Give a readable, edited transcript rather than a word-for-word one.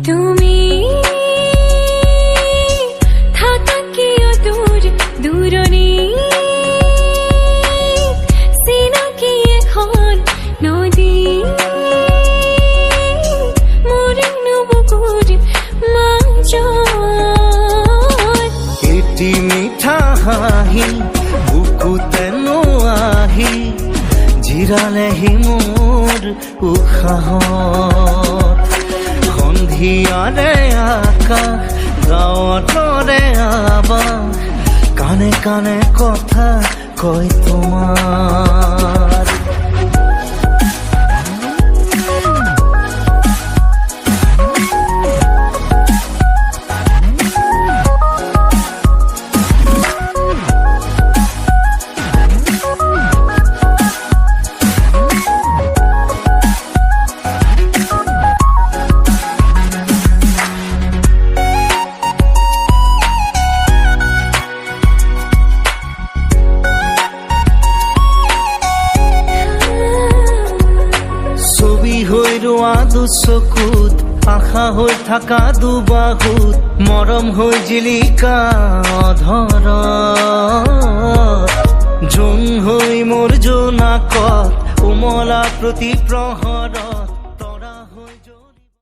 তুমি থাকা কিয় দূর দূৰণি চিনাকি এখন নদী মোৰ বুকুৰ মাজত এটি মিঠা হাঁহি বুকুতে নোআহি জিৰালেহি মোৰ উশাহত সন্ধিয়াৰে আকাশ গাঁৱতৰে আবাস কানে কানে কথা কয় তোমাৰ হৈ ৰোৱা দুচকুত আশা হৈ থকা দুবাহুত মৰম হৈ জিলিকা অধৰত জোন হৈ মোৰ জোনাকত উমলা প্ৰতি প্ৰহৰত